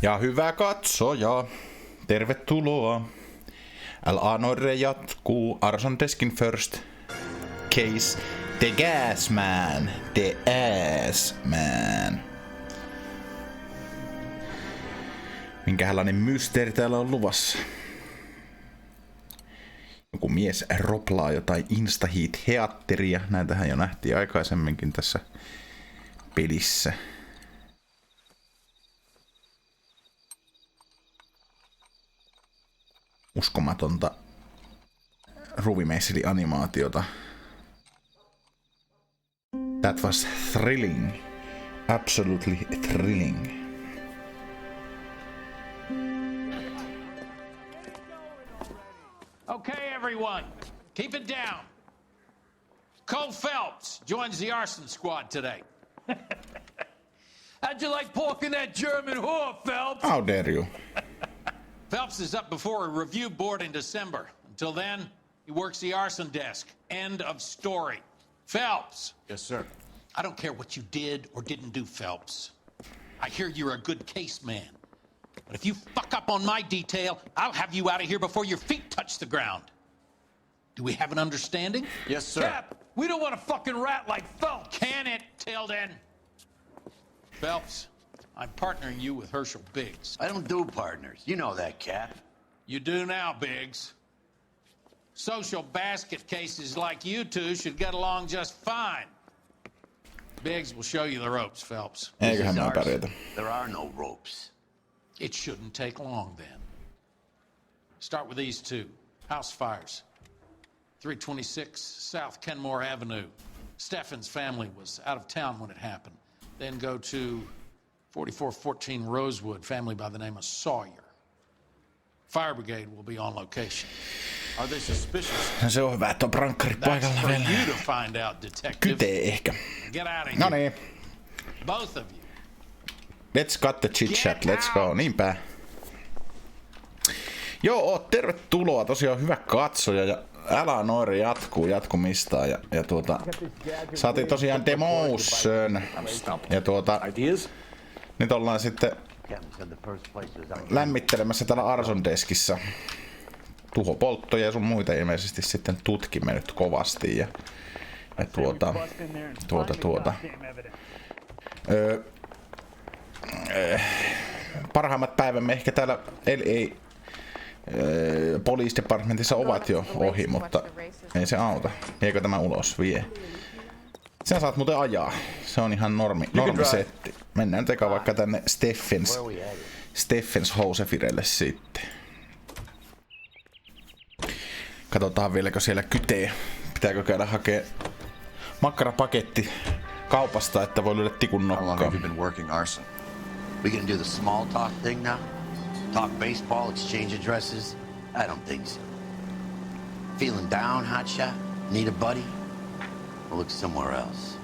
Ja hyvä katsoja, tervetuloa. Noire jatkuu. Arson Deskin first case. The gas man. The ass man. Minkälainen mysteeri täällä on luvassa? Joku mies roplaa jotain Instaheat-heatteria. Näitähän jo nähtiin aikaisemminkin tässä pelissä. Uskomatonta ruvimeisseli-animaatiota. That was thrilling. Absolutely thrilling. Okay, everyone, keep it down. Cole Phelps joins the arson squad today. How'd you like porking that German whore, Phelps? How dare you? Phelps is up before a review board in December. Until then, he works the arson desk. End of story. Phelps. Yes, sir. I don't care what you did or didn't do, Phelps. I hear you're a good case man. But if you fuck up on my detail, I'll have you out of here before your feet touch the ground. Do we have an understanding? Yes, sir. Cap, we don't want a fucking rat like Phelps. Can it, Tilden? Phelps, I'm partnering you with Herschel Biggs. I don't do partners. You know that, Cap. You do now, Biggs. Social basket cases like you two should get along just fine. Biggs will show you the ropes, Phelps. Eiköhän mä pärjätä. There are no ropes. It shouldn't take long, then. Start with these two. House fires. 326 South Kenmore Avenue. Steffen's family was out of town when it happened. Then go to 4414 Rosewood, family by the name of Sawyer. Fire brigade will be on location. Are they suspicious? Se on hyvä, että on prankkarit paikalla That's for vielä. you to find out, detective. Kytee ehkä. Get out of here. Noniin. Both of you. Let's cut the chit chat, let's go. Niinpä. Joo, tervetuloa. Tosiaan hyvä katsoja ja Noire jatkuu jatkumistaan ja saatiin tosiaan demotion ja nyt ollaan sitten lämmittelemässä täällä Arson Deskissä tuhopolttoja ja sun muita ilmeisesti sitten tutkimme nyt kovasti ja parhaimmat päivämme ehkä täällä LA Police Departmentissa ovat jo ohi, mutta ei se auta. Viekö tämä ulos? Vie. Sä saat muuten ajaa. Se on ihan normisetti. Mennään teka vaikka tänne Steffens Housefirelle sitten. Katsotaan vieläkö siellä kytee. Pitääkö käydä hakea makkarapaketti kaupasta, että voi lyödä tikun nokkaan. We gonna do the small talk thing now? Talk baseball, exchange addresses? I don't think so. Feeling down, hotshot? Need a buddy? We'll look somewhere else.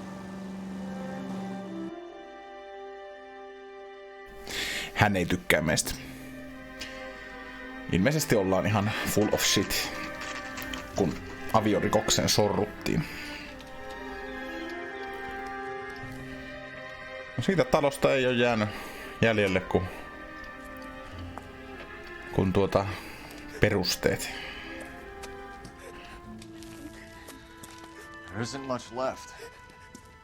Hän ei tykkää meistä. Ilmeisesti ollaan ihan full of shit, kun aviorikokseen sorruttiin. No siitä talosta ei ole jäänyt jäljelle kuin perusteet. There isn't much left.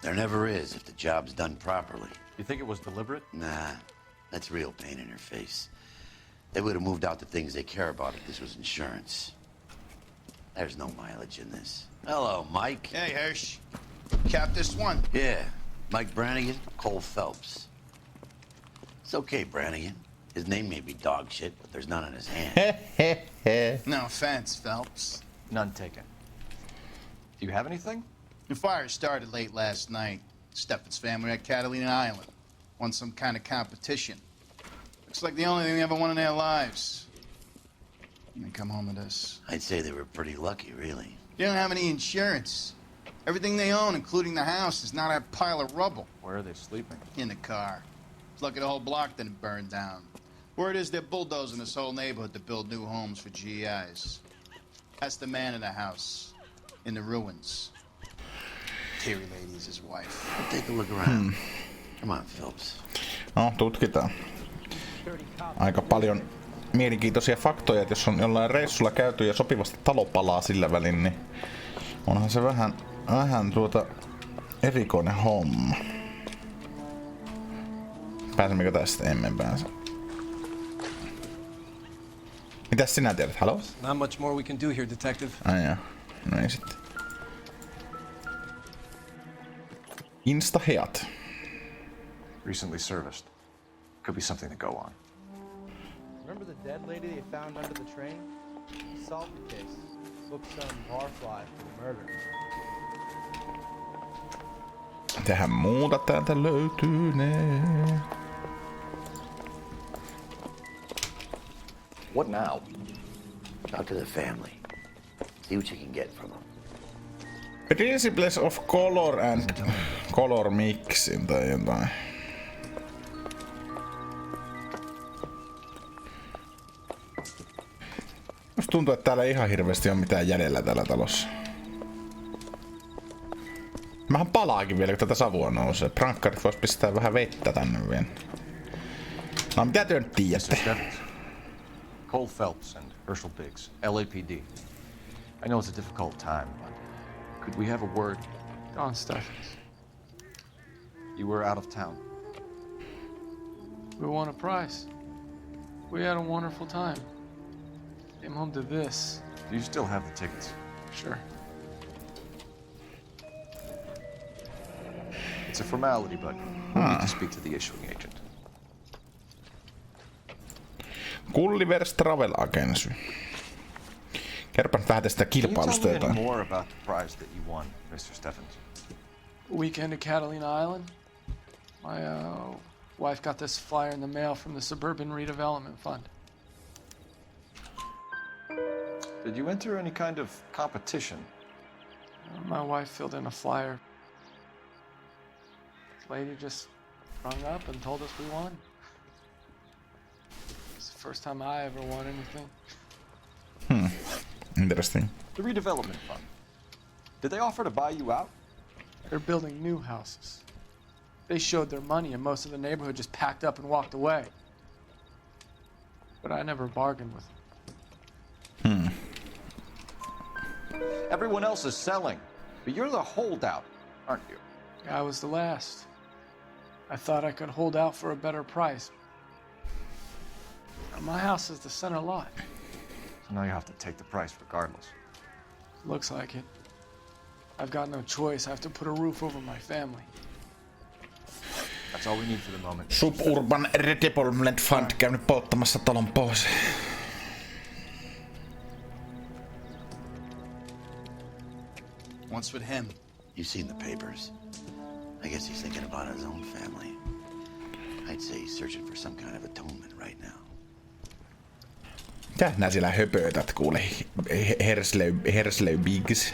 There never is if the job's done properly. You think it was deliberate? Nah, that's real pain in her face. They would have moved out the things they care about if this was insurance. There's no mileage in this. Hello, Mike. Hey, Hirsch. Cap this one. Yeah, Mike Brannigan, Cole Phelps. It's okay, Brannigan. His name may be dog shit, but there's none in his hand. No offense, Phelps. None taken. Do you have anything? The fire started late last night. Steffen's family at Catalina Island. Won some kind of competition. Looks like the only thing they ever won in their lives. And they come home to this. I'd say they were pretty lucky, really. They don't have any insurance. Everything they own, including the house, is now that pile of rubble. Where are they sleeping? In the car. It's lucky the whole block didn't burn down. Word is they're bulldozing this whole neighborhood to build new homes for GIs. That's the man in the house. In the ruins. Terry Lady is his wife. Take a look around. Come on, Phelps. No, tutkitaan. aika paljon mielenkiintoisia faktoja, että jos on jollain reissulla käyty ja sopivasti talo palaa sillä välin, niin onhan se vähän erikoinen homma. Pääsemmekö tästä? Emme pääse. Mitäs sinä tiedät? Hello? Not much more we can do here, detective. Ai joo. No ei sitten. Insta-heat. Recently serviced. Could be something to go on. Remember the dead lady they found under the train? She solved the case. Booked some barfly for the murder. Tähän muuta täältä löytynee. What now? Talk to the family. See what you can get from them. Principles of color and color mixing tai jotain. Musta tuntuu, että täällä ei ihan hirveästi ole mitään jäljellä täällä talossa. Mähän palaakin vielä, kun tätä savua nousee. Prankkarit vois pistää vähän vettä tänne vielä. No mitä te nyt tiedätte? Cole Phelps and Herschel Biggs, LAPD. I know it's a difficult time, but could we have a word? Don Steffens. You were out of town. We won a prize. We had a wonderful time. Came home to this. Do you still have the tickets? Sure. It's a formality, but we need to speak to the issuing agent. Gullivers Travel Agency. Kerropa nyt vähän tästä Can you kilpailusta tell me any jotain. more about the prize that you won, Mr. Steffens? Weekend at Catalina Island. My wife got this flyer in the mail from the Suburban Redevelopment Fund. Did you enter any kind of competition? My wife filled in a flyer. This lady just rung up and told us we won. It's the first time I ever won anything. Interesting. The redevelopment fund. Did they offer to buy you out? They're building new houses. They showed their money and most of the neighborhood just packed up and walked away. But I never bargained with them. Everyone else is selling, but you're the holdout, aren't you? I was the last. I thought I could hold out for a better price. My house is the center lot. So now you have to take the price regardless. Looks like it. I've got no choice. I have to put a roof over my family. That's all we need for the moment. Suburban Redevelopment Fund käynyt polttamassa talon pois. What's with him? You've seen the papers. I guess he's thinking about his own family. I'd say he's searching for some kind of atonement right now. Mitä nää siellä höpötät, kuule? Hersley Biggs.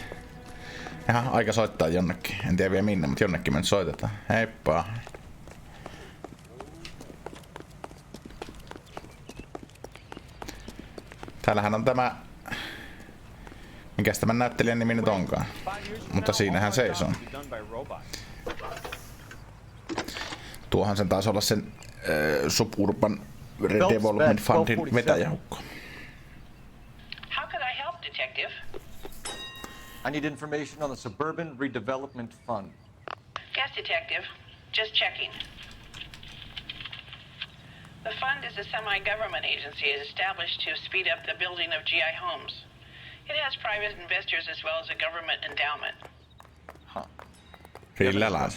Jaha, aika soittaa jonnekin. En tiedä vielä minne, mutta jonnekin me nyt soitetaan. Heippa. Täällähän on tämä... Mikäs tämän näyttelijän nimi nyt onkaan? Mutta siinähän seisoo. Tuohan sen taisi olla sen Suburban Redevelopment Fundin vetäjähukko. How could I help, Detective? I need information on the Suburban Redevelopment Fund. Yes, Detective. Just checking. The fund is a semi-government agency established to speed up the building of GI homes. It has private investors as well as a government endowment. Huh. Rillällään.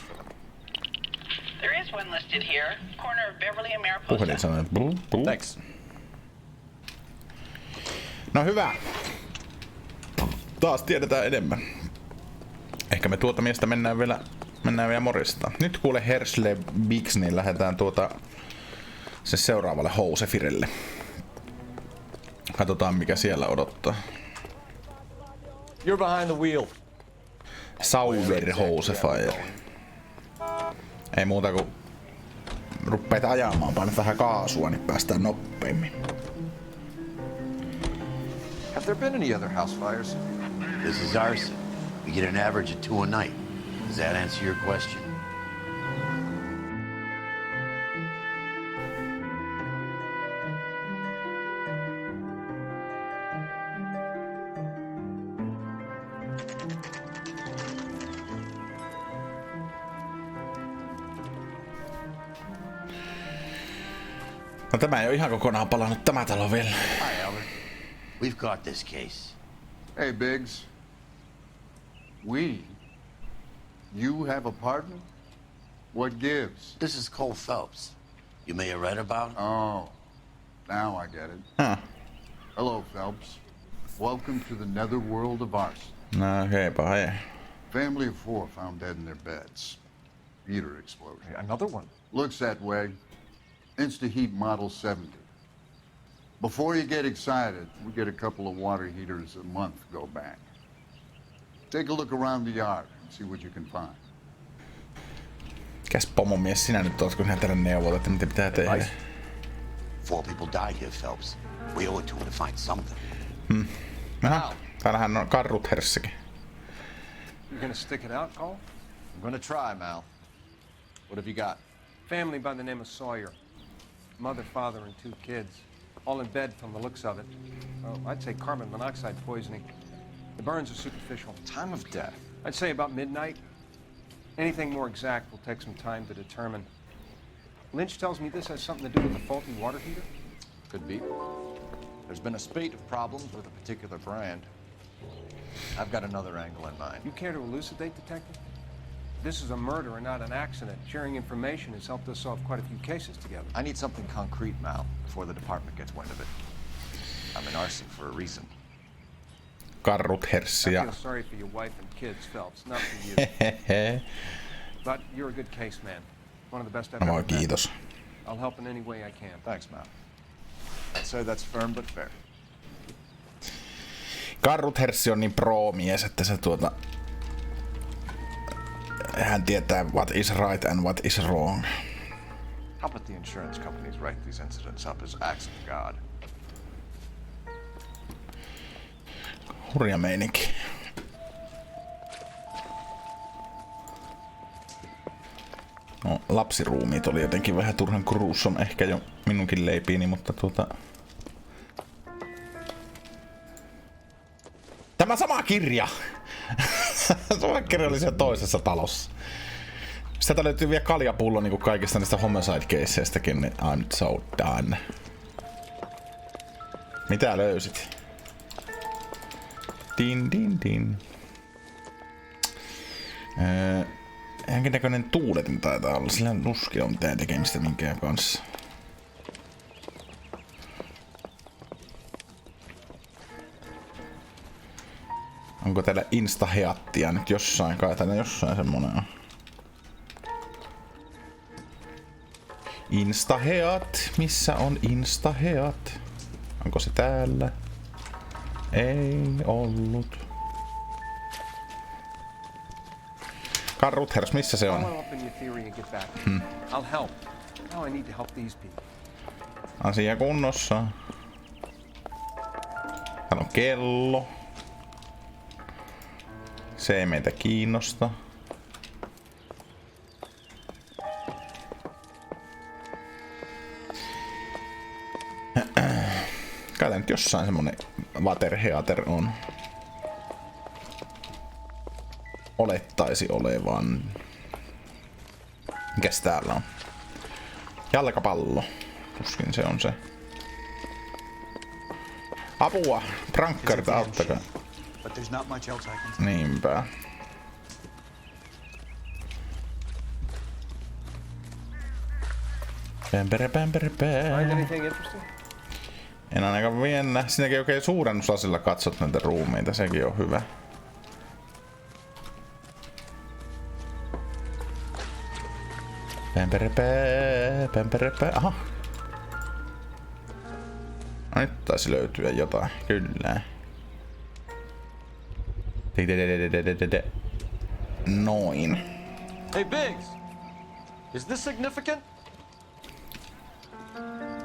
There is one listed here, corner of Beverly and Puhelin Mariposa. sanoi, blu, blu. Thanks. No hyvä. Taas tiedetään enemmän. Ehkä me tuota miestä mennään vielä morista. Nyt kuule Herschel Biggs, niin lähdetään se seuraavalle Housefirelle. Katsotaan mikä siellä odottaa. You're behind the wheel. Sauber Housefire. Ei muuta kuin ruppeet ajamaan, painat vähän kaasua, niin päästään nopeammin. Have there been any other house fires? This is arson. We get an average of 2 a night. Does that answer your question? No tämä ei ole ihan kokonaan palannut tämä talo vielä. Hi, Albert. We've got this case. Hey, Biggs. You have a partner? What gives? This is Cole Phelps. You may have read about him. Oh, now I get it. Huh. Hello, Phelps. Welcome to the netherworld of arson. No heipä hei. Family of 4 found dead in their beds. Heater explosion. Another one. Looks that way. Insta-heat model 70. Before you get excited, we get a couple of water heaters a month go back. Take a look around the yard and see what you can find. Mikäs pomomies sinä nyt oot, kun hän teille neuvot, että mitä pitää tehdä? 4 people died here, Phelps. We owe it to him to find something. Aha, täällähän on karrut herssikin. You're gonna stick it out, Cole? I'm gonna try, Mal. What have you got? Family by the name of Sawyer. Mother, father, and 2 kids. All in bed from the looks of it. Well, I'd say carbon monoxide poisoning. The burns are superficial. Time of death. I'd say about midnight. Anything more exact will take some time to determine. Lynch tells me this has something to do with the faulty water heater. Could be. There's been a spate of problems with a particular brand. I've got another angle in mind. You care to elucidate, Detective? This is a murder and not an accident. Sharing information has helped us solve quite a few cases together. I need something concrete, Mal, before the department gets wind of it. I'm in arson for a reason. Karrut I herssiä. feel sorry for your wife and kids, Phelps, not for you. But you're a good case man. One of the best I've No ever voi, met. kiitos. I'll help in any way I can. Thanks, Mal. I'd say that's firm but fair. Karrut herssi on niin pro-mies, että se hän tietää what is right and what is wrong. How about the insurance companies write these incidents up as acts of God? Hurja meininki. No, lapsiruumiit oli jotenkin vähän turhan gruesome, ehkä jo minunkin leipiini, mutta Tämä sama kirja! Sama kirja oli siellä toisessa talossa. Sieltä löytyy vielä kaljapullo niinku kaikista niistä homicide-keisseistäkin, niin I'm so done. Mitä löysit? Din. Jonkinnäköinen tuuletin taitaa olla, sillä nuski on mitään tekemistä minkään kanssa. Onko täällä instaheattia nyt jossain? Kai täällä jossain semmonen on. Instaheat, missä on instaheat? Onko se täällä? Ei ollut. Karrut hers, missä se on? Asia kunnossa. Täällä on kello. Se ei meitä kiinnosta. Kai tää nyt jossain semmonen waterheater on. Olettaisi olevan. Mikäs täällä on? Jalkapallo. Tuskin se on se. Apua! Prankkarit, auttakaa. Niinpä. Find anything interesting? En ainakaan vielä. Sinäkin oikein suurennuslasilla katsot näitä ruumiita, sekin on hyvä. Pämperepää. Aha. No, nyt taisi löytyä jotain, kyllä. Noin. Hey, Biggs! Is this significant?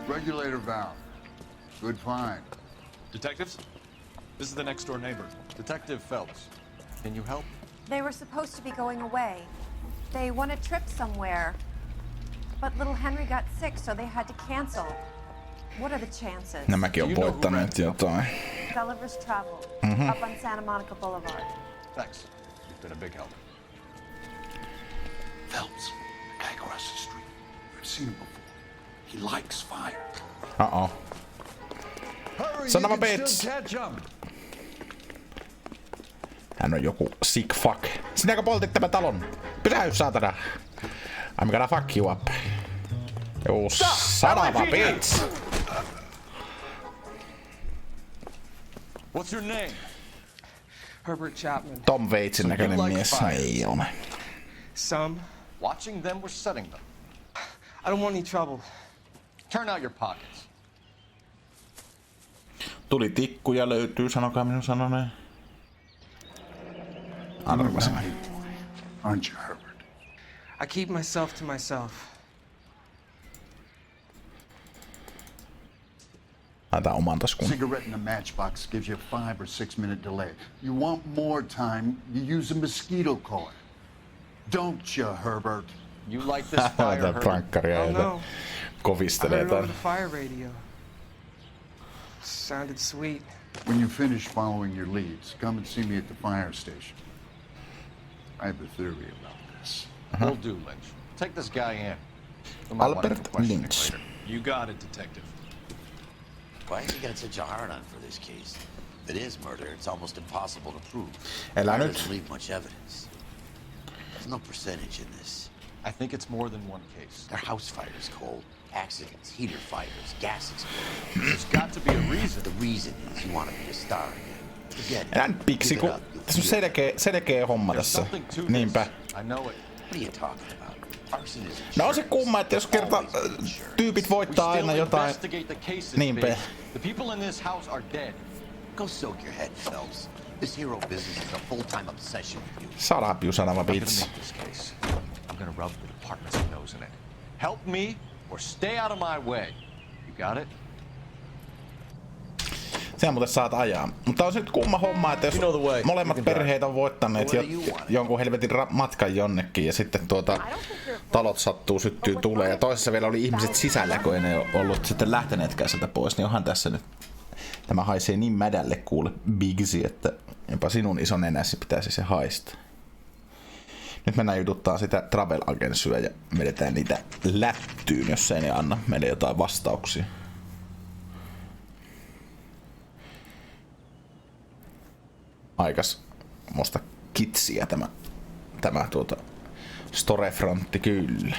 Regulator valve. Good find. Detectives? This is the next door neighbor. Detective Phelps. Can you help? They were supposed to be going away. They won a trip somewhere. But little Henry got sick, so they had to cancel. What are the chances? Nämäkin on voittaneet jotain. Gulliver's Travel, up on Santa Monica Boulevard. Thanks. You've been a big help. Phelps, the guy across the street. I've seen him before. He likes fire. Uh-oh. Son of a bitch! Hän on joku sick fuck. Sinäkö poltit tämän talon? Pysähy, saatana! I'm gonna fuck you up. You son of a bitch! What's your name? Herbert Chapman. Tom Waitsin näköinen mies. Ei ole. Some. Watching them, we're setting them. I don't want any trouble. Turn out your pockets. Tuli tikkuja löytyy, sanokaa minun sanoneen. Arvasin. Aren't you, Herbert? I keep myself to myself. Laitetaan oman taskun. Cigarette in a matchbox gives you a 5 or 6 minute delay. You want more time, you use a mosquito coil. Don't you, Herbert? You like this fire, Herbert? Prankkaria, Oh no. kovistelee I heard it over tän. the fire radio. Sounded sweet. When you finish following your leads, come and see me at the fire station. I have a theory about this. Will do, Lynch. Take this guy in. We might want him for Albert questioning Lynch. later. You got it, Detective. Why has he got such a hard-on for this case? If it is murder, it's almost impossible to prove. Elä Fire nyt. doesn't leave much evidence. There's no percentage in this. I think it's more than one case. They're house fires, Cole. Accidents, heater fires, gas explosions. There's got to be a reason. The reason is you want to be a star again. Forget it. Elä nyt piksi, kun tässä on selkeä homma There's tässä. something to this. Niinpä. I know it. What are you talking about? Arson is No on se insurance. kumma, että jos kerta tyypit voittaa aina jotain. Investigate the cases, Niinpä. Biggs. The people in this house are dead. Go soak your head, Phelps. This hero business is a full-time obsession with you. Shut up, you son of a I'm gonna bitch. make this case. I'm gonna rub the department's nose in it. Help me or stay out of my way. You got it? Sehän muuten saat ajaa. Mutta on se nyt kumma homma, että jos molemmat perheet on voittaneet jonkun helvetin matkan jonnekin ja sitten talot sattuu syttyy tuleen ja toisessa vielä oli ihmiset sisällä, kun ei ne ollut sitten lähteneetkään sieltä pois, niin onhan tässä nyt tämä haisee niin mädälle kuule Bigsi, että jopa sinun ison nenäsi pitäisi se haistaa. Nyt mennään jututtaa sitä travel agentsyä ja vedetään niitä lättyyn, jos ei ne anna meille jotain vastauksia. Aikas musta kitsiä tämä storefrontti kyllä.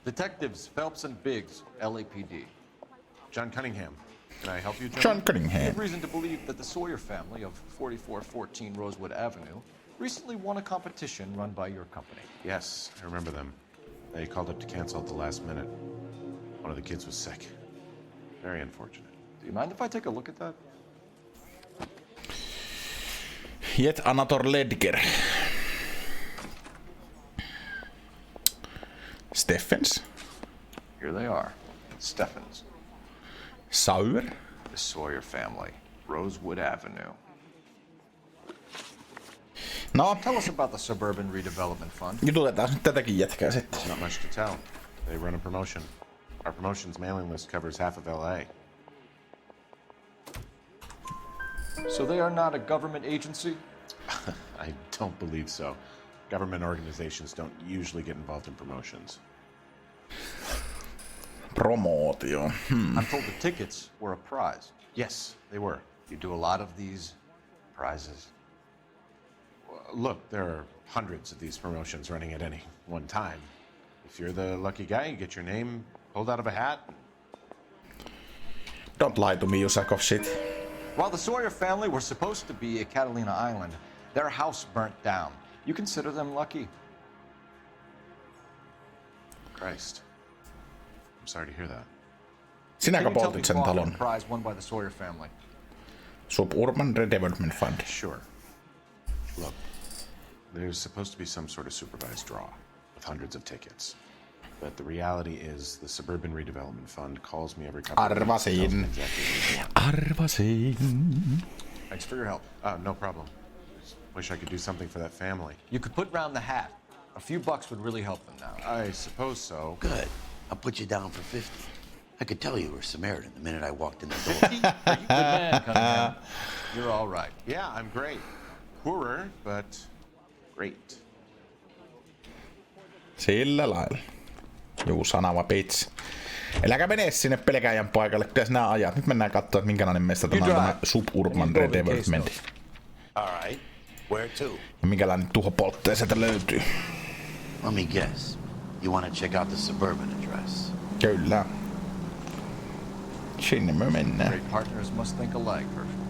Detectives Phelps and Biggs, LAPD. John Cunningham. Can I help you, John Cunningham. We have reason to believe that the Sawyer family of 4414 Rosewood Avenue recently won a competition run by your company. Yes, I remember them. They called up to cancel at the last minute. One of the kids was sick. Very unfortunate. Do you mind if I take a look at that? Yet another ledger. Steffens. Here they are. Steffens. Sauer. The Sawyer family. Rosewood Avenue. No, Tell us about the Suburban Redevelopment Fund. jututetaan nyt tätäkin jätkää sitten. There's not much to tell. They run a promotion. Our promotion's mailing list covers half of LA. So they are not a government agency? I don't believe so. Government organizations don't usually get involved in promotions. Promootio. I'm told the tickets were a prize. Yes, they were. You do a lot of these prizes. Look, there are hundreds of these promotions running at any one time. If you're the lucky guy, you get your name pulled out of a hat. Don't lie to me, you sack of shit. While the Sawyer family were supposed to be at Catalina Island, their house burnt down. You consider them lucky? Christ. I'm sorry to hear that. Sinäkö Can you tell me poltit sen more about talon? the prize won by the Sawyer family? Suburban Redevelopment Fund. Sure. Look, there's supposed to be some sort of supervised draw with hundreds of tickets. But the reality is the Suburban Redevelopment Fund calls me every couple of weeks. Arvasin. Arvasin. Thanks for your help. No problem. Just wish I could do something for that family. You could put round the hat. A few bucks would really help them now. I suppose so. Good. I'll put you down for 50. I could tell you were Samaritan the minute I walked in the door. Are you good man, Cunningham? You're all right. Yeah, I'm great. Poorer, but great. Sillä lailla. Juu, sanava pitsi. Eläkä mene sinne pelkäjän paikalle, kyllä sinä ajat. Nyt mennään katsoa, että minkälainen meistä tämä suburban redevelopment. Alright, where to? Ja minkälainen tuhopoltteja sieltä löytyy. Let me guess. You want to check out the suburban address? Kyllä. Sinne me mennään. Great partners must think alike, Herschel.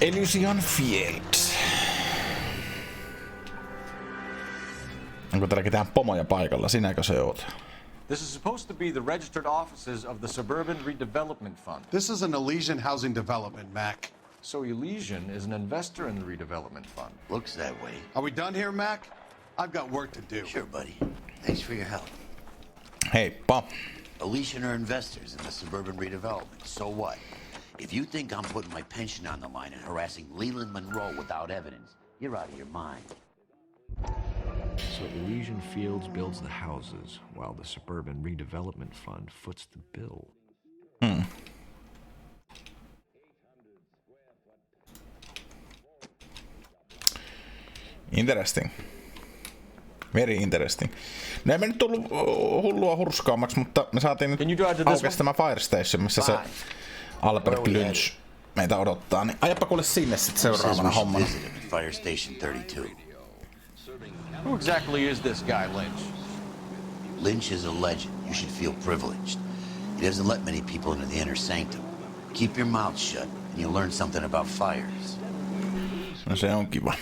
Elysian Phelps. Onko täällä ketään pomoja paikalla? Sinäkö se oot? This is supposed to be the registered offices of the Suburban Redevelopment Fund. This is an Elysian housing development, Mac. So Elysian is an investor in the redevelopment fund. Looks that way. Are we done here, Mac? I've got work to do. Sure, buddy. Thanks for your help. Heippa. Elysian are investors in the suburban redevelopment. So what? If you think I'm putting my pension on the line and harassing Leland Monroe without evidence, you're out of your mind. So Elysian Fields builds the houses, while the Suburban Redevelopment Fund foots the bill. Interesting. Very interesting. No ei me nyt tullut hullua hurskaammaksi, mutta me saatiin nyt aukesi tämä Fire Station, missä se Albert Lynch meitä odottaa. Niin ajappa kuule sinne sitten seuraavana hommana. Fire Station 32. Who exactly is this guy, Lynch? Lynch is a legend. You should feel privileged. He doesn't let many people into the inner sanctum. Keep your mouth shut and you'll learn something about fires. No se on kiva.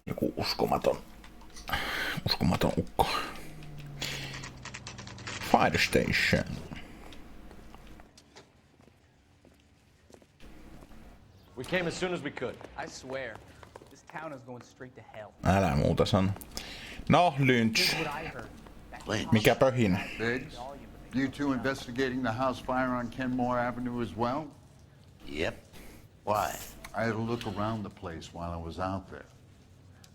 Joku uskomaton ukko. Fire Station. We came as soon as we could. I swear, this town is going straight to hell. Älä muuta sano. No, Lynch. Mikä pöhinä? Biggs, you two investigating the house fire on Kenmore Avenue as well? Yep. Why? I had a look around the place while I was out there.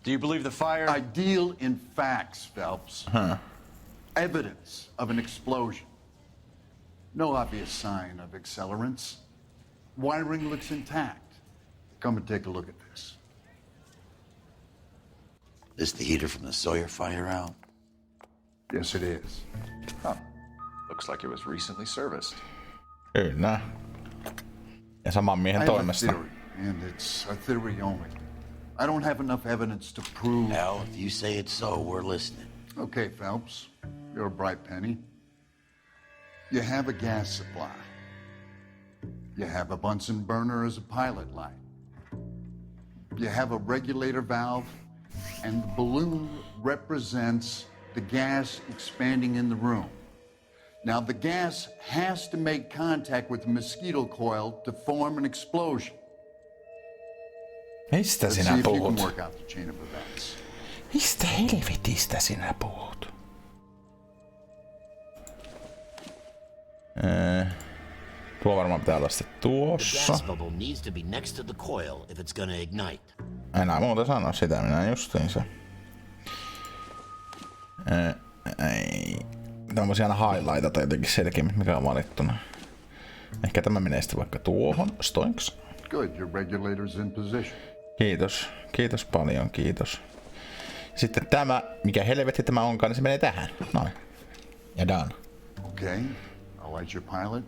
Do you believe the fire? I deal in facts, Phelps. Evidence of an explosion. No obvious sign of accelerants. Wiring looks intact. Come and take a look at this. This the heater from the Sawyer fire out? Yes, it is. Huh. Looks like it was recently serviced. Kyllä. Ja saman miehen toimesta. I have a theory, and it's a theory only. I don't have enough evidence to prove... Hell, if you say it's so, we're listening. Okay, Phelps. You're a bright penny. You have a gas supply. You have a Bunsen burner as a pilot light. You have a regulator valve, and the balloon represents the gas expanding in the room. Now, the gas has to make contact with the mosquito coil to form an explosion. Mistä Let's sinä see if you puhut? can work out the chain of events. Mistä helvetistä sinä puhut? Tuo varmaan pitää olla sitten tuossa. The gas bubble needs to be next to the coil if it's gonna ignite. Enää muuta sanoa sitä, minä justiinsa. Ei. Tämä voisi aina highlightata jotenkin selkeämmin, mikä on valittuna. Ehkä tämä menee sitten vaikka tuohon. Stoinks. Good, your regulator's in position. Kiitos. Kiitos paljon, kiitos. Sitten tämä, mikä helvetti tämä onkaan, niin se menee tähän. Noin. Ja done. Okay, I'll light your pilot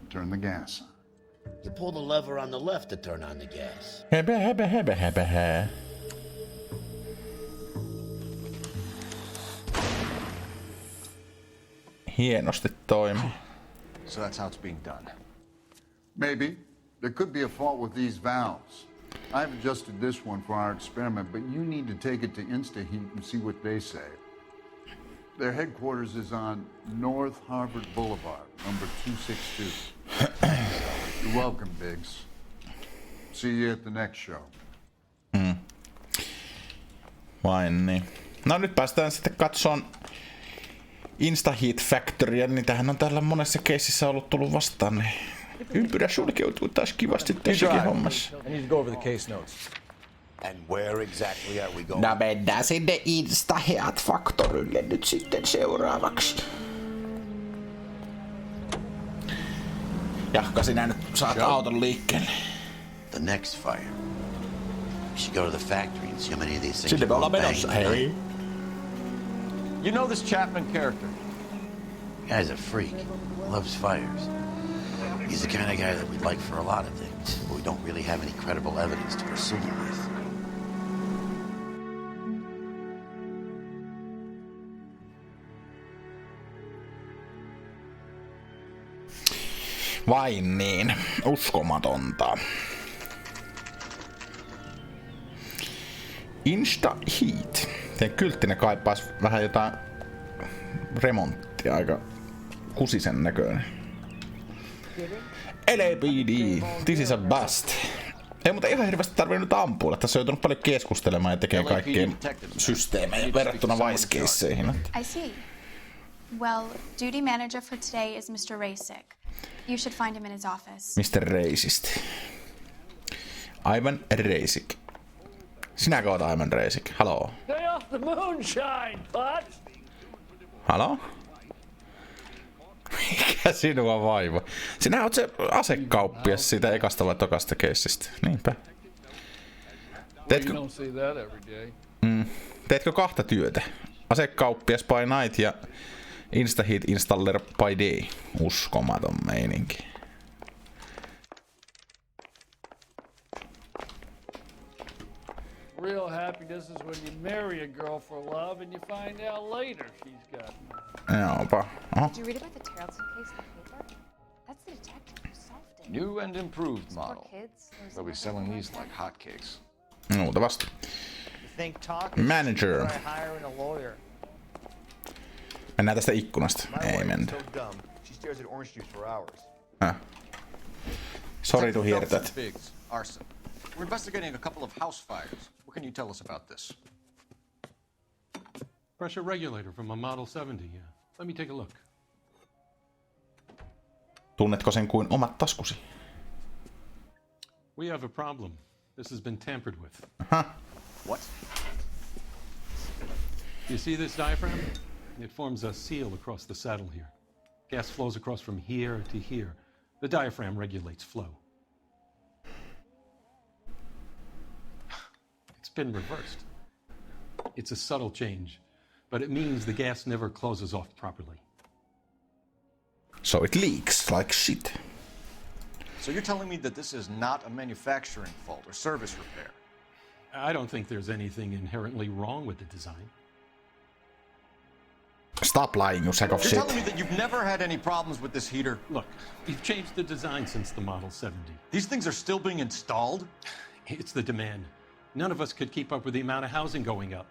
and turn the gas on. You pull the lever on the left to turn on the gas. Hebe. Hienosti toimi. So that's how it's being done. Maybe. There could be a fault with these valves. I've adjusted this one for our experiment, but you need to take it to InstaHeat and see what they say. Their headquarters is on North Harvard Boulevard, number 262. You're welcome, Biggs. See you at the next show. Vain niin. No nyt päästään sitten katsomaan InstaHeat Factorya. Niitähän on täällä monessa keississä tullut vastaan. Niin ympyrä sulkeutuu taas kivasti tässäkin hommassa. I need to go over the case notes. And where exactly are we going? No mennään sinne Insta-Heat Factorylle nyt sitten seuraavaksi. Jahka, sinä nyt saat auton liikkeelle. The next fire. We should go to the factory and see how many of these things Sinne me are ollaan menossa, hei. You know this Chapman character? Guy's a freak. Loves fires. He's the kind of guy that we'd like for a lot of things, but we don't really have any credible evidence to pursue him with. Vain niin. Uskomatonta. Insta Heat. Sen kylttinen kaipaisi vähän jotain remonttia, aika kusisen näköinen. LAPD, this is a bust. Ei mutta ihan hirveästi tarvinnut ampuilla. Tässä on joutunut paljon keskustelemaan ja tekee kaikkien systeemejä verrattuna vice-keisseihin. I see. Well, duty manager for today is Mr. Rasick. You should find him in his office. Mr. Racist. Ivan Rasick. Sinäkö oot Ivan Rasick? Haloo? Stay off the moonshine, Potts! Haloo? Mikä sinua vaiva? Sinä oot se asekauppias siitä ekasta vai tokasta keissistä. Niinpä. Teetkö kahta työtä? Asekauppias by night ja Instaheat installer by day. Uskomaton meininki. Real happiness is when you marry a girl for love and you find out later she's got Joopa. Did you read about the Tarleton case in the paper? That's the detective who solved it. New and improved model. Kids. They'll be selling these like hotcakes. Luultavasti. Think talk Manager. is hiring a lawyer. Mennään tästä ikkunasta. Ei menty. So dumb. She stares at orange juice for hours. Sorry to hear that. Biggs, arson. We're investigating a couple of house fires. What can you tell us about this? Pressure regulator from a Model 70, yeah. Let me take a look. Tunnetko sen kuin omat taskusi? We have a problem. This has been tampered with. What? You see this diaphragm? It forms a seal across the saddle here. Gas flows across from here to here. The diaphragm regulates flow. It's been reversed. It's a subtle change, but it means the gas never closes off properly. So it leaks like shit. So you're telling me that this is not a manufacturing fault or service repair? I don't think there's anything inherently wrong with the design. Stop lying, you sack of You're shit. telling me that you've never had any problems with this heater? Look, we've changed the design since the Model 70. These things are still being installed? It's the demand. None of us could keep up with the amount of housing going up.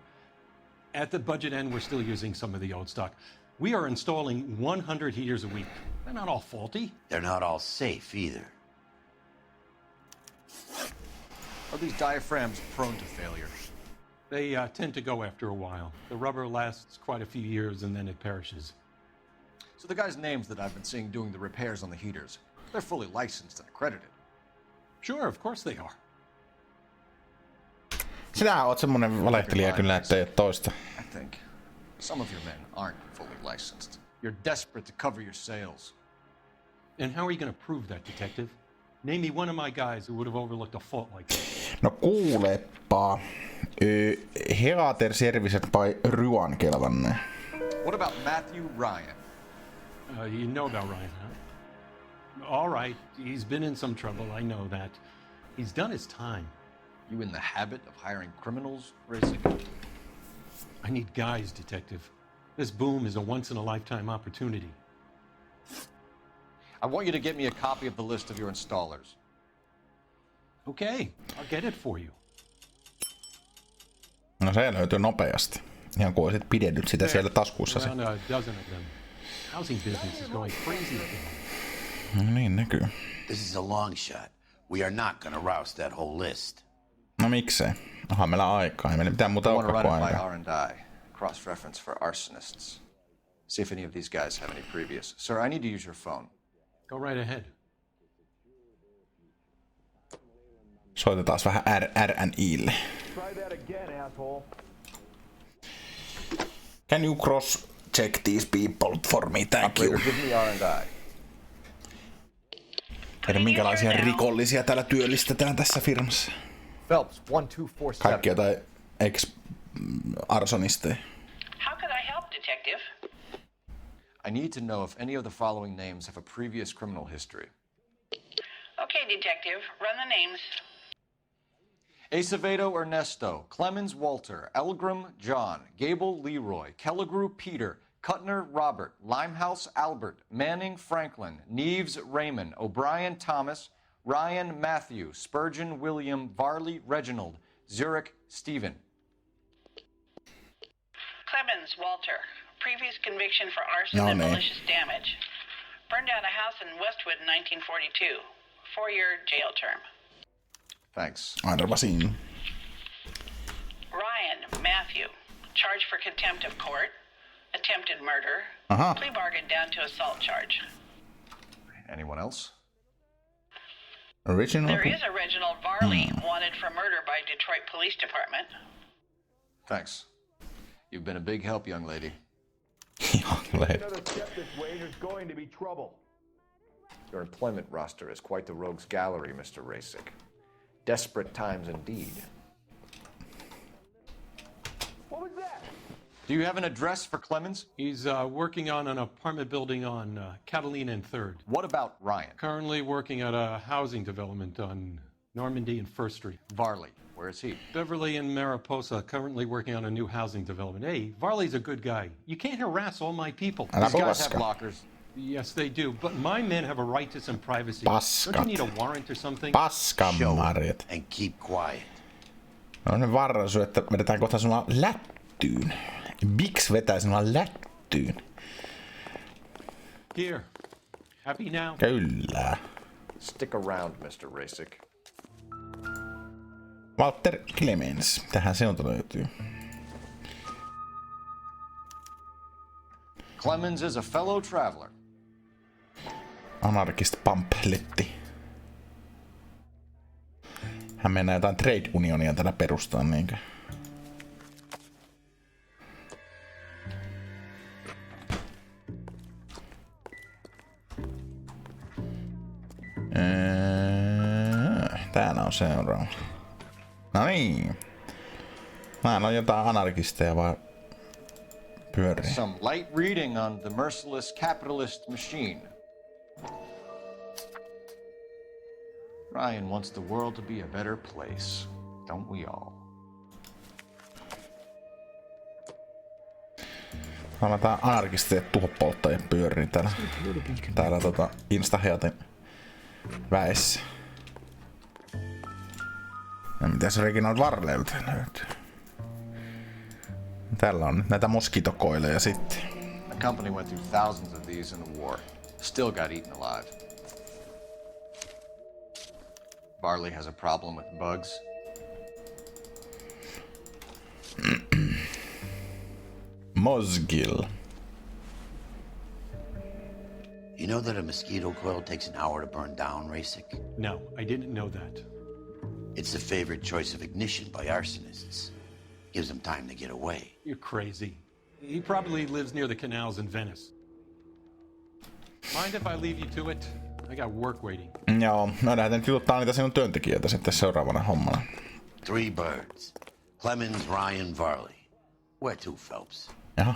At the budget end, we're still using some of the old stock. We are installing 100 heaters a week. They're not all faulty. They're not all safe either. Are these diaphragms prone to failure? They tend to go after a while. The rubber lasts quite a few years and then it perishes. So the guys' names that I've been seeing doing the repairs on the heaters, they're fully licensed and accredited. Sure, of course they are. Sinä oot semmonen valehtelija kyllä, ettei oo toista. I think some of your men aren't fully licensed. You're desperate to cover your sales. And how are you going to prove that, detective? Name me one of my guys who would have overlooked a fault like that. No kuulepa. Heater Services by Ruan kelvanne. What about Matthew Ryan? You know about Ryan, huh? All right, he's been in some trouble, I know that. He's done his time. You in the habit of hiring criminals, Racing? I need guys, detective. This boom is a once-in-a-lifetime opportunity. I want you to get me a copy of the list of your installers. Okay, I'll get it for you. No se löytyy nopeasti. Ihan kun olisit pidennyt sitä siellä taskuussasi. Around a dozen of them. Housing business is going crazy again. No niin näkyy. This is a long shot. We are not gonna rouse that whole list. No miksei? Onhan meillä aikaa. Ei meillä mitään muuta ole koko aikaa. R&I, cross-reference for arsonists. See if any of these guys have any previous. Sir, I need to use your phone. Go right ahead. Soitetaan vähän RNIlle. Can you cross check these people for me? Thank you. Tiedä minkälaisia rikollisia täällä työllistetään tässä firmassa. Phelps, 1247. Kaikki jotain ex-arsonisteja. How could I help, Detective? I need to know if any of the following names have a previous criminal history. Okay, Detective, run the names. Acevedo Ernesto, Clemens Walter, Elgram John, Gable Leroy, Kelligrew Peter, Cutner Robert, Limehouse Albert, Manning Franklin, Neves Raymond, O'Brien Thomas, Ryan Matthew, Spurgeon William, Varley Reginald, Zurich Stephen. Clemens Walter, previous conviction for arson and malicious damage. Burned down a house in Westwood in 1942. 4-year jail term. Thanks. Arvasin. Ryan Matthew, charged for contempt of court, attempted murder, plea bargain down to assault charge. Anyone else? Original. There is a Reginald Varley wanted for murder by Detroit Police Department. Thanks. You've been a big help, young lady. Young lady. Another step this way, there's going to be trouble. Your employment roster is quite the rogues gallery, Mr. Rasick. Desperate times indeed. What was that? Do you have an address for Clemens? He's working on an apartment building on Catalina and 3rd. What about Ryan? Currently working at a housing development on Normandy and 1st Street. Varley, where is he? Beverly and Mariposa, currently working on a new housing development. Hey, Varley's a good guy. You can't harass all my people. These guys have lockers. Yes, they do, but my men have a right to some privacy. Paskat. Don't you need a warrant or something? Paskamarjat. And keep quiet. No ne varrasu, että vedetään kohta sinua lättyyn. Bix vetää sinua lättyyn. Here. Happy now? Kyllä. Stick around, Mr. Rasick. Walter Clemens. Tähän se on löytyy. Clemens is a fellow traveler. Anarkist pamphletti. Hän mennään jotain trade unionia tällä perustaa niinkö? Täällä on seuraava. No niin. Mä on jotain anarkisteja vaan pyörii. Some light reading on the merciless capitalist machine. Ryan wants the world to be a better place, don't we all? Annetaan anarkisteet tuhopolttajia pyörii täällä Instaheatin väessä. Ja mitäs Reginald Varleyltä löytyy? Tällä on nyt näitä moskitokoileja sitten. The company went through thousands of these in the war. Still got eaten alive. Varley has a problem with bugs. Mosgil. You know that a mosquito coil takes an hour to burn down, Rasick? No, I didn't know that. It's the favorite choice of ignition by arsonists. Gives them time to get away. You're crazy. He probably lives near the canals in Venice. Mind if I leave you to it? I got work waiting. Joo, no lähdetään nyt jututtaa niitä sinun työntekijöitä sitten seuraavana hommana. 3 birds. Clemens, Ryan, Varley. Where to, Phelps? Jaha,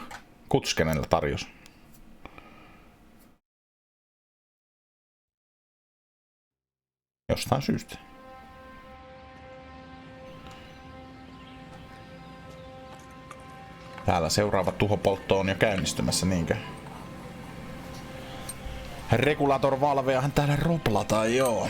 Kutskenella tarjous. Jostain syystä. Täällä seuraava tuhopoltto on jo käynnistymässä, niinkö? Regulator-valveahan täällä roplataan, joo.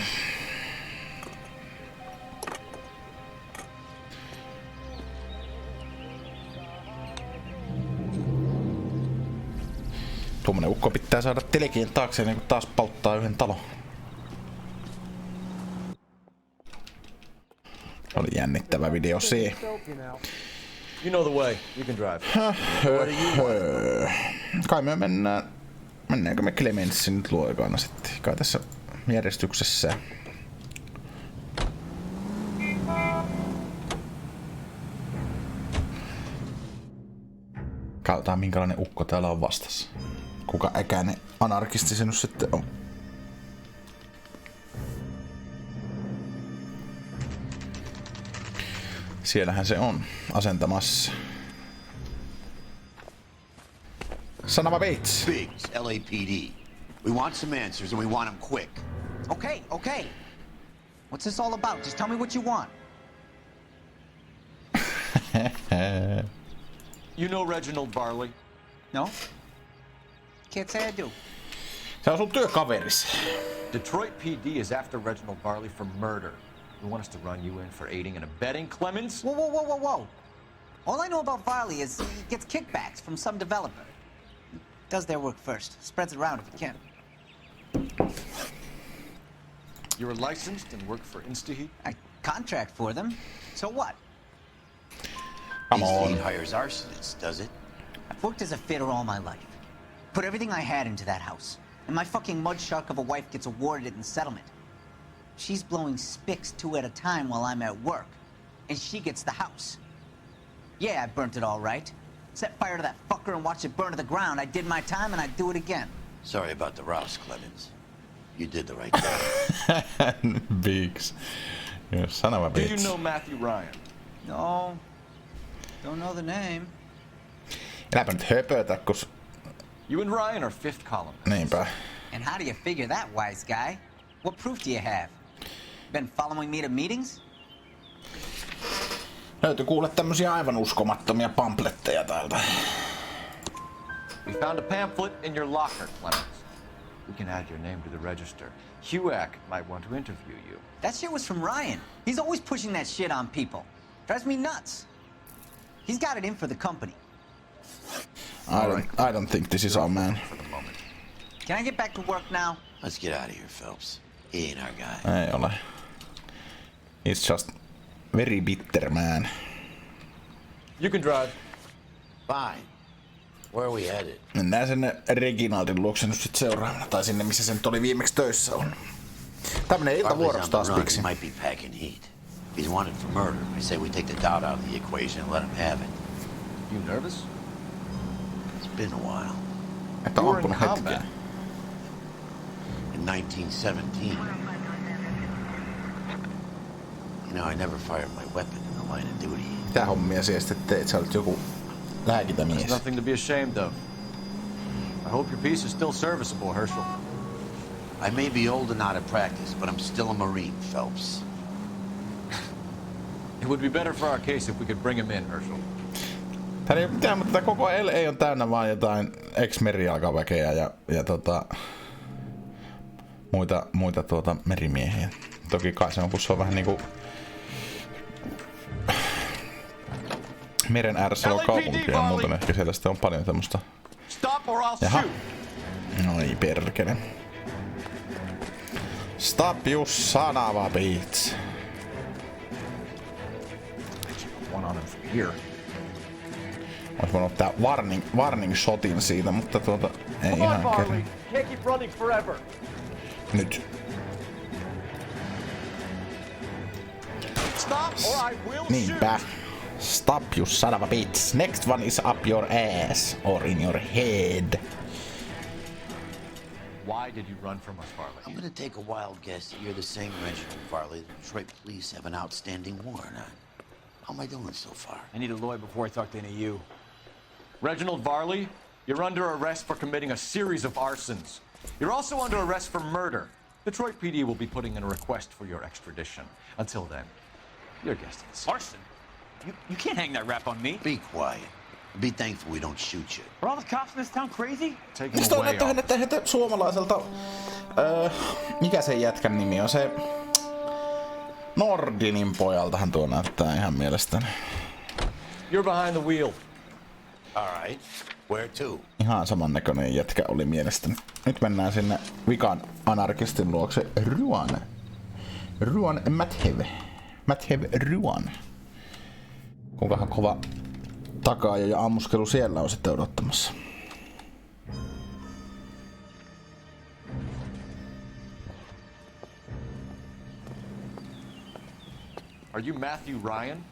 Tuommoinen ukko pitää saada telekien taakse ennen kuin taas pauttaa yhden talon. Oli jännittävä video se. You know the way. You can drive. Kai me mennäänkö me Clemensin nyt luokana sitten? Kai tässä järjestyksessä. Katsotaan minkälainen ukko täällä on vastassa. Kuka äkäinen anarkisti se nyt sitten on. Siellähän se on asentamassa. Son of a bitch. Biggs, LAPD. We want some answers and we want them quick. Okay, okay. What's this all about? Just tell me what you want. You know Reginald Varley? No? Can't say I do. Se on sun työkaveris. Detroit PD is after Reginald Varley for murder. We want us to run you in for aiding and abetting Clemens? Whoa, whoa, whoa, whoa, whoa. All I know about Varley is he gets kickbacks from some developer. Does their work first. Spreads it around if he can. You're licensed and work for InstaHeat? I contract for them. So what? Come on. He hires arsonists, does it? I've worked as a fitter all my life. Put everything I had into that house. And my fucking mud shark of a wife gets awarded it in settlement. She's blowing spics 2 at a time while I'm at work. And she gets the house. Yeah, I burnt it all right. Set fire to that fucker and watch it burn to the ground. I did my time and I'd do it again. Sorry about the rouse, Clemens. You did the right thing. Biggs. You son of a bitch. Do you know Matthew Ryan? No. Don't know the name. Eläpä nyt höpötä, kus... You and Ryan are fifth columnists. Niinpä. And how do you figure that, wise guy? What proof do you have? Been following me to meetings? Löytyi kuule tämmösiä aivan uskomattomia pampletteja täältä. We found a pamphlet in your locker, Clemens. We can add your name to the register. HUAC might want to interview you. That shit was from Ryan. He's always pushing that shit on people. Drives me nuts. He's got it in for the company. I don't think this is our man. Can I get back to work now? Let's get out of here, Phelps. He ain't our guy. Ei ole. He's just very bitter man. You can drive. Fine. Where are we headed? Mennään sinne Reginaldin luokse nyt sit seuraavana. Tai sinne, missä se nyt oli viimeksi töissä on. Tämmönen iltavuoroksi taas Bigsi. Might be packing heat. He's wanted for murder. I say we take the doubt out of the equation and let him have it. You nervous? It's been a while. Että on ampunut hetkeä. In 1917. You know, I never fired my weapon in the line of duty. Mitä hommia siellä sitten teit? Sä olet joku lääkintämies. There's nothing to be ashamed of. I hope your piece is still serviceable, Herschel. I may be old and out of practice, but I'm still a Marine, Phelps. It would be better for our case if we could bring him in, Herschel. Tää ei mitään, mutta koko LA on täynnä vaan jotain ex-merijalkaväkeä ja muita merimiehiä. Toki kai se on, kun se on vähän niinku meren ääressä on kaupunkia ja muuta, ehkä siellä sitten on paljon tämmöstä. Jaha. Noi perkele. Stop you son of a bitch. One on him from here. Ois voinut ottaa warning shotin siitä, mutta ei ihan kerran. Can't keep running forever. Nyt. Stop or I will Niinpä. Stop you son of a bitch. Next one is up your ass or in your head. Why did you run from us, Farley? I'm gonna take a wild guess that you're the same Reginald Farley the Detroit police have an outstanding warrant on. How am I doing so far? I need a lawyer before I talk to any of you. Reginald Varley, you're under arrest for committing a series of arsons. You're also under arrest for murder. Detroit PD will be putting in a request for your extradition. Until then, your guest is. Arson? You can't hang that rap on me. Be quiet. Be thankful we don't shoot you. Are all the cops in this town crazy? Take him Mistä on away. näyttää suomalaiselta... mikä sen jätkän nimi on? Se... Nordinin pojaltahan tuo näyttää ihan mielestäni. You're behind the wheel. All right. Where to? Ihan samannäköinen jätkä oli mielestäni. Nyt mennään sinne vikan anarkistin luokse Ruan Mathev Ruan. Kuinkahan kova takaajo ja ammuskelu siellä on sitten odottamassa. Are you Matthew Ryan?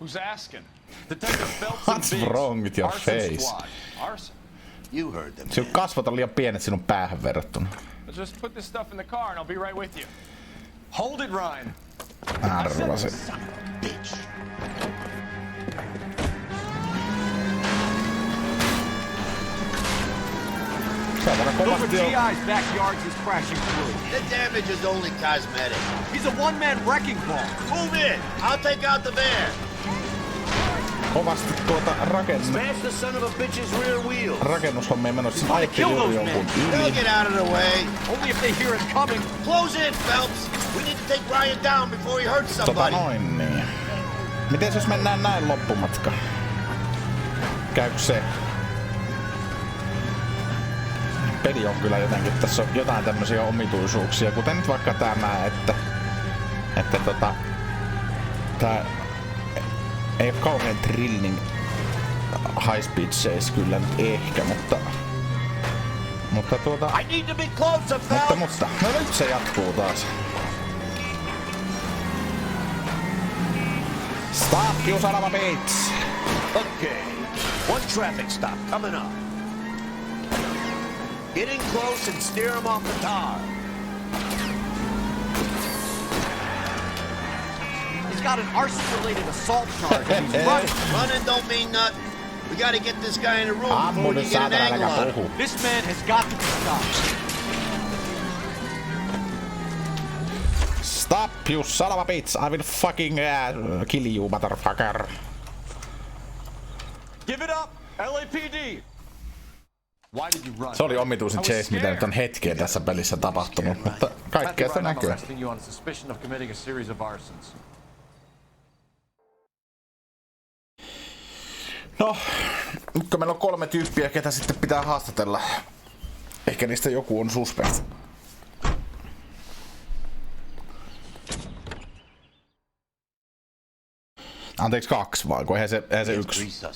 Who's asking? Detective Phelps What's wrong with your face? Arson. You heard them. Sinun kasvot on liian pienet sinun päähän verrattuna. Just put this stuff in the car and I'll be right with you. Hold it, Ryan. Arvasin. Bitch. Those are GI's backyards he's crashing through. The damage is only cosmetic. He's a one-man wrecking ball. Move in. I'll take out the van. Kovasti Smash the son of a bitch's rear wheels. rakennushommia menossa. Ajetti juuri jonkun They'll yli. get out of the way. Only if they hear it coming. Close in, Phelps. We need to take Ryan down before he hurts somebody. Noin niin. Miten jos mennään näin loppumatka? Käykö se? Peli on kyllä jotenkin, tässä on jotain tämmöisiä omituisuuksia, kuten nyt vaikka tämä, että tää ei ole kauhean thrilling high speed chase kyllä nyt ehkä, mutta I need to be closer, Phelps. mutta no nyt se jatkuu taas. Stop, you son of a bitch! Okay, one traffic stop coming up. Get in close and steer him off the tar. He's got an arson-related assault charge and he's running. Running don't mean nothing. We gotta get this guy in the room before we get an angle on him. This man has got to be stopped. Stop, you son of a bitch! I will fucking kill you, motherfucker! Give it up, LAPD. Why did you run? Se oli omituisin chase, mitä nyt on hetkeen tässä pelissä tapahtunut, mutta kaikkea sitä näkyy. No, nyt kun meillä on 3 tyyppiä, ketä sitten pitää haastatella. Ehkä niistä joku on suspect. Anteeksi 2 vaan, kun eihän se 1.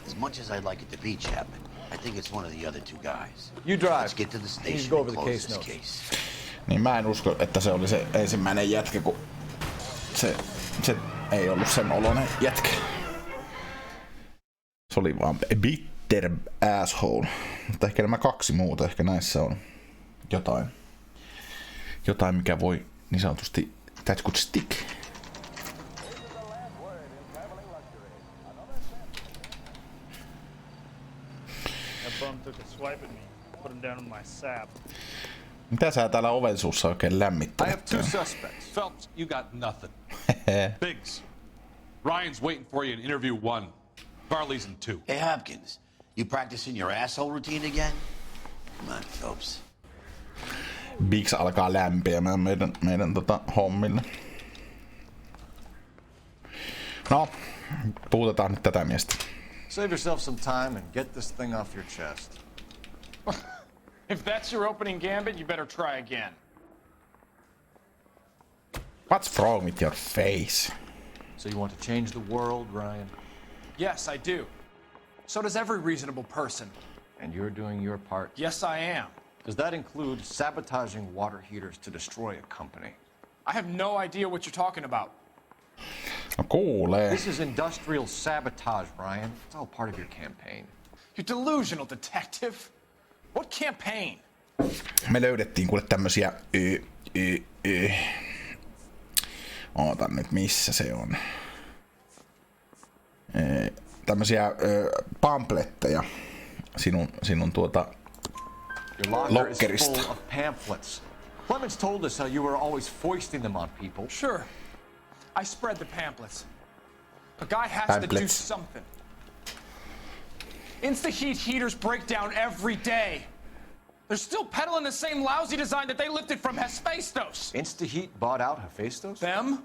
As much as I'd like it to be Chapman, I think it's one of the other 2 guys. You drive. Let's get to the station Please go over and the close case this notes. case. Niin mä en usko, että se oli se ensimmäinen jätkä, kun se ei ollut sen oloinen jätkä. Se oli vaan bitter asshole. Mutta ehkä nämä 2 muuta, ehkä näissä on jotain mikä voi niin sanotusti that could stick. Mitä sä täällä oven suussa oikein lämmittelet? I have 2 suspects. Phelps, you got nothing. Biggs, Ryan's waiting for you in interview 1. Barley's in 2. Hey Hopkins, you practicing your asshole routine again? Come on, Phelps. Biggs alkaa lämpiämään meidän hommille. No, puutetaan nyt tätä miestä. Save yourself some time and get this thing off your chest. If that's your opening gambit, you better try again. What's wrong with your face? So you want to change the world, Ryan? Yes, I do. So does every reasonable person. And you're doing your part? Yes, I am. Does that include sabotaging water heaters to destroy a company? I have no idea what you're talking about. No kuulee. This is industrial sabotage, Ryan. It's all part of your campaign. You're delusional, detective. What campaign? Me löydettiin kuule tämmösiä ootan nyt missä se on. Tämmösiä pampletteja sinun Your locker is lokkerista. full of pamphlets. Clemens told us how you were always foisting them on people. Sure. I spread the pamphlets. A guy has to do something. Insta-heat heaters break down every day. They're still peddling the same lousy design that they lifted from Hephaestus. Insta-heat bought out Hephaestus? Them,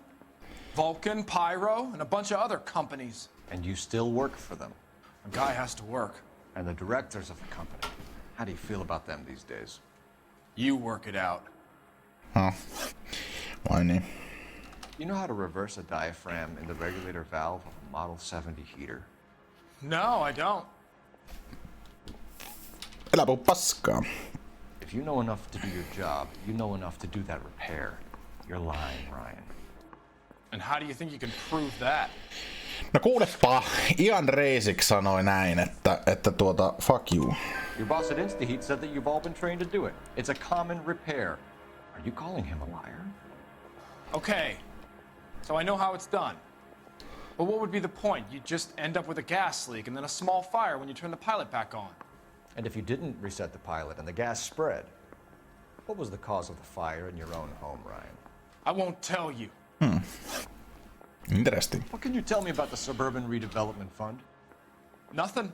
Vulcan, Pyro, and a bunch of other companies. And you still work for them. A guy has to work. And the directors of the company. How do you feel about them these days? You work it out. Huh. Why niin? You know how to reverse a diaphragm in the regulator valve of a Model 70 heater? No, I don't. Älä puhu paskaa. If you know enough to do your job, you know enough to do that repair. You're lying, Ryan. And how do you think you can prove that? No kuulepa, Ian Reisik sanoi näin, että fuck you. Your boss at InstaHeat said that you've all been trained to do it. It's a common repair. Are you calling him a liar? Okay, so I know how it's done. But what would be the point? You just end up with a gas leak and then a small fire when you turn the pilot back on. And if you didn't reset the pilot and the gas spread, what was the cause of the fire in your own home, Ryan? I won't tell you. Interesting. What can you tell me about the Suburban Redevelopment Fund? Nothing.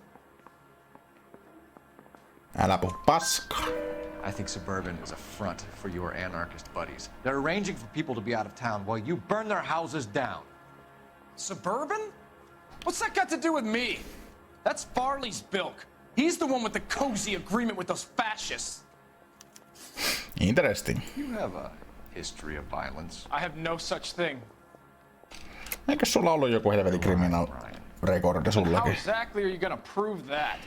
Älä puhu paskaa. I think Suburban is a front for your anarchist buddies. They're arranging for people to be out of town while you burn their houses down. Suburban? What's that got to do with me? That's Farley's bilk. He's the one with the cozy agreement with those fascists. Interesting. You have a history of violence. I have no such thing. Eikö sulla ollut joku helvetin criminal record How sullakin? exactly are you gonna prove that?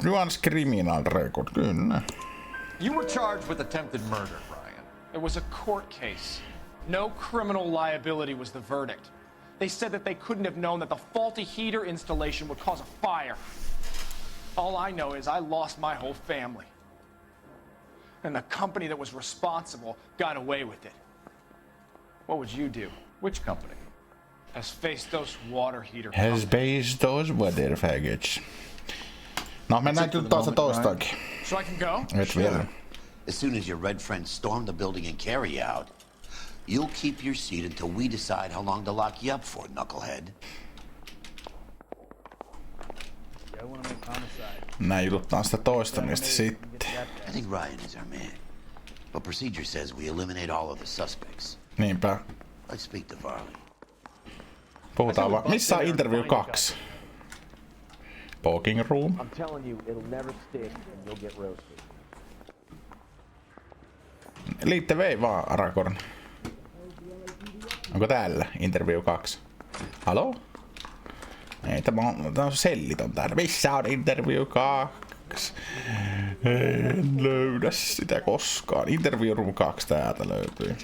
Nuance criminal record, kyllä. You were charged with attempted murder, Ryan. It was a court case. No criminal liability was the verdict. They said that they couldn't have known that the faulty heater installation would cause a fire. All I know is I lost my whole family. And the company that was responsible got away with it. What would you do? Which company? Has faced those water heater Has based those weather faggots. No, mennään kyllä taas toistaankin. So I can go? Nyt vielä. As soon as your red friends storm the building and carry out, you'll keep your seat until we decide how long to lock you up for, knucklehead. Näin jututtaan sitä toistamista sitten. I think Ryan is our man. But procedure says we eliminate all of the suspects. Niinpä. Let's speak to Farley. Puhutaan vaan. Missä on interview 2? Poking room. I'm telling you, it'll never stick and you'll get roasted. Liitte vei vaan, Aragorn. Onko täällä interview 2? Halo? Ei, tämä on selliton täällä. Missä on interview 2? En löydä sitä koskaan. Interview room 2 täältä löytyy.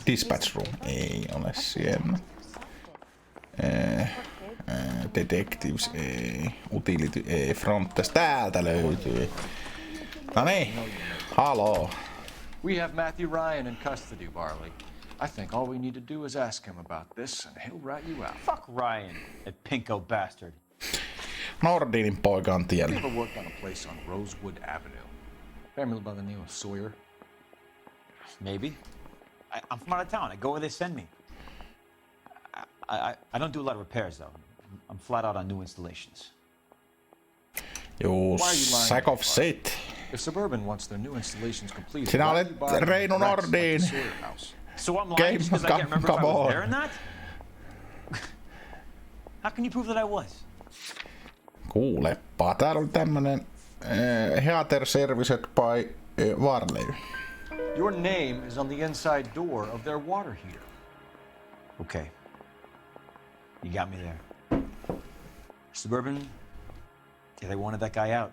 Dispatch room. Ei ole siellä. Detectives ei. Utility ei. Frontes täältä löytyy. No niin. Halo. We have Matthew Ryan in custody, Barley. I think all we need to do is ask him about this and he'll rat you out. Fuck Ryan, that pinko bastard. Nordinin poika on tiellä. You ever worked on a place on Rosewood Avenue? Family by the name of Sawyer? Maybe. I'm from out of town. I go where they send me. I don't do a lot of repairs, though. I'm flat out on new installations. You sack of shit. If Suburban wants their new installations completed, Sinä olet Reino Nordin. So I'm lying because I can't remember if I was there or not? How can you prove that I was? Kuuleppa, täällä on tämmönen Heater Serviced by Varley. Your name is on the inside door of their water heater. Okay. You got me there. Suburban, yeah, they wanted that guy out.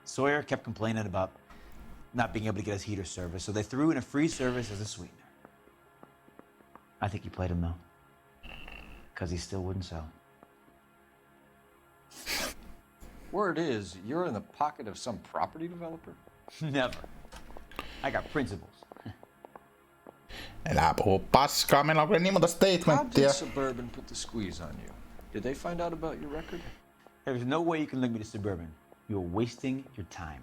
Sawyer kept complaining about not being able to get his heater service, so they threw in a free service as a sweetener. I think he played him, though. Because he still wouldn't sell. Word is, you're in the pocket of some property developer? Never. I got principles. Älä puhu paskaa, meillä on kyllä niin monta statementtia. How did Suburban put the squeeze on you? Did they find out about your record? There's no way you can link me to Suburban. You're wasting your time.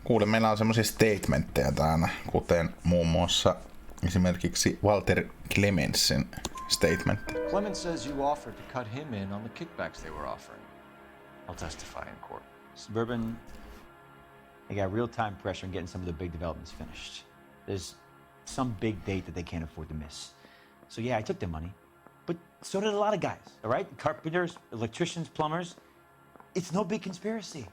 Kuule, meillä on semmosia statementteja täällä, kuten muun muassa esimerkiksi Walter Clemensin statement. Clemens says you offered to cut him in on the kickbacks they were offering. I'll testify in court. Suburban, they got real time pressure on getting some of the big developments finished. There's some big date that they can't afford to miss. So yeah, I took their money. But so did a lot of guys, all right? Carpenters, electricians, plumbers. It's no big conspiracy.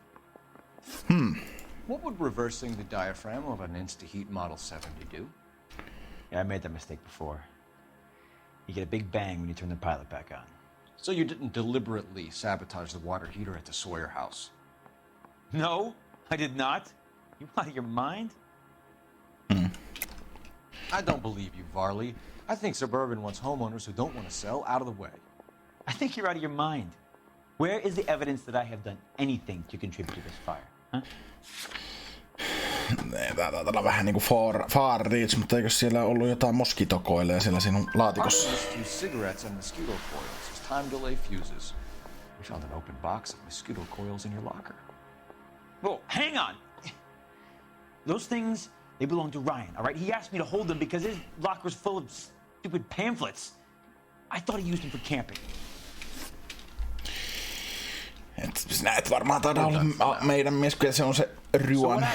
What would reversing the diaphragm of an InstaHeat Model 70 do? Yeah, I made that mistake before. You get a big bang when you turn the pilot back on. So you didn't deliberately sabotage the water heater at the Sawyer house? No, I did not. You out of your mind? I don't believe you, Varley. I think Suburban wants homeowners who don't want to sell out of the way. I think you're out of your mind. Where is the evidence that I have done anything to contribute to this fire? Huh? Tää on vähän niinku far reach, mutta eikö siellä ollut jotain moskitokoileja siellä sinun laatikossa? Cigarettes and mosquito coils as time delay fuses. We found an open box of mosquito coils in your locker. Whoa, hang on! Those things, they belong to Ryan, all right? He asked me to hold them because his locker's full of stupid pamphlets. I thought he used them for camping. Sinä et varmaan taida olla meidän mies, kyllä se on se Ryuan.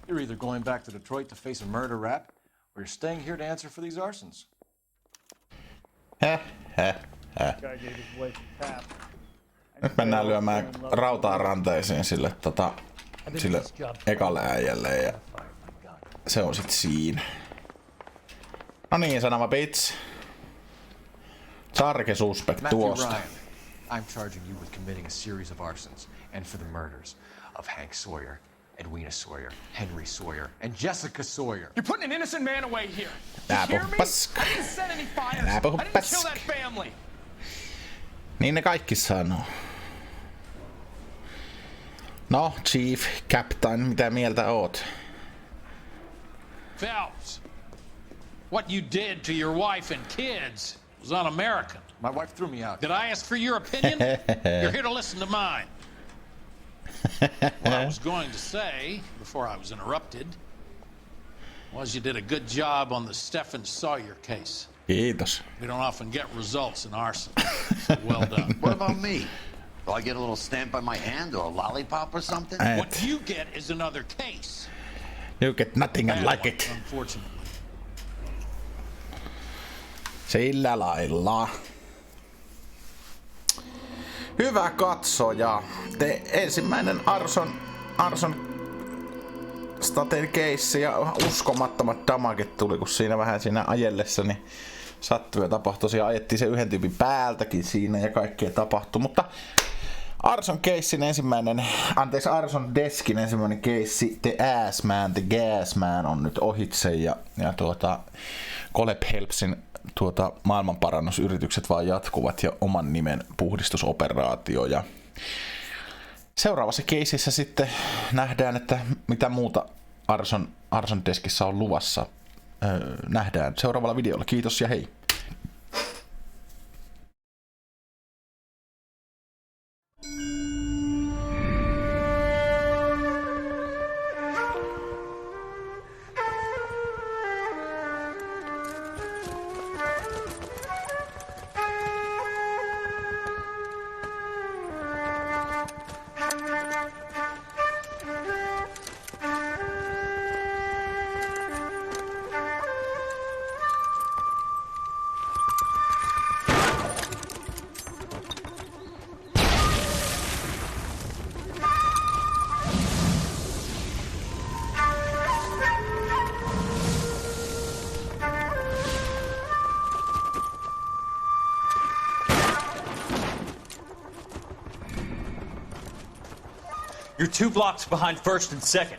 You're either going back to Detroit to face a murder rap, or you're staying here to answer for these arsons. Nyt mennään lyömään rautaa ranteisiin sille ekalle äijälle ja se on sit siinä. No niin, sanoma bitch. Sarke suspect tuosta. I'm charging you with committing a series of arsons and for the murders of Hank Sawyer, Edwina Sawyer, Henry Sawyer, and Jessica Sawyer. You're putting an innocent man away here. You hear me? I didn't set any fires. I didn't kill that family. Niin ne kaikki sanoo. No, Chief, Captain, mitä mieltä oot? Phelps, what you did to your wife and kids was un-American. My wife threw me out. Did I ask for your opinion? You're here to listen to mine. What I was going to say, before I was interrupted, was you did a good job on the Stephen Sawyer case. Kiitos. We don't often get results in arson, so well done. What about me? Do I get a little stamp on my hand or a lollipop or something? What you get is another case. You get nothing like it. Unfortunately. Sillä lailla. Hyvä katsoja. Ensimmäinen Arson Staten case ja uskomattomat damagit tuli, kun siinä ajellessa niin sattui ja tapahtui. Tosiaan ajettiin se yhden tyypin päältäkin siinä ja kaikkea tapahtui, mutta Arson Arson Deskin ensimmäinen case, The Gas Man on nyt ohitse ja Phelpsin maailmanparannusyritykset vaan jatkuvat ja oman nimen puhdistusoperaatio. Ja seuraavassa keisissä sitten nähdään, että mitä muuta Arson Deskissä on luvassa. Nähdään seuraavalla videolla. Kiitos ja hei! You're 2 blocks behind 1st and 2nd.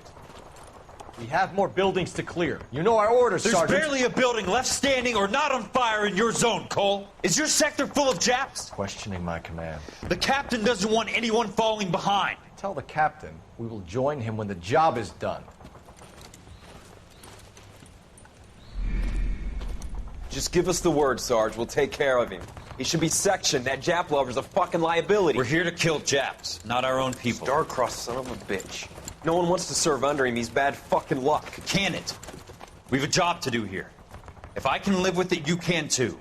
We have more buildings to clear. You know our orders, Sergeant. There's barely a building left standing or not on fire in your zone, Cole. Is your sector full of Japs? Questioning my command. The captain doesn't want anyone falling behind. Tell the captain we will join him when the job is done. Just give us the word, Sarge. We'll take care of him. He should be sectioned. That Jap lover's a fucking liability. We're here to kill Japs, not our own people. Star-crossed son of a bitch. No one wants to serve under him. He's bad fucking luck. Can it? We've a job to do here. If I can live with it, you can too.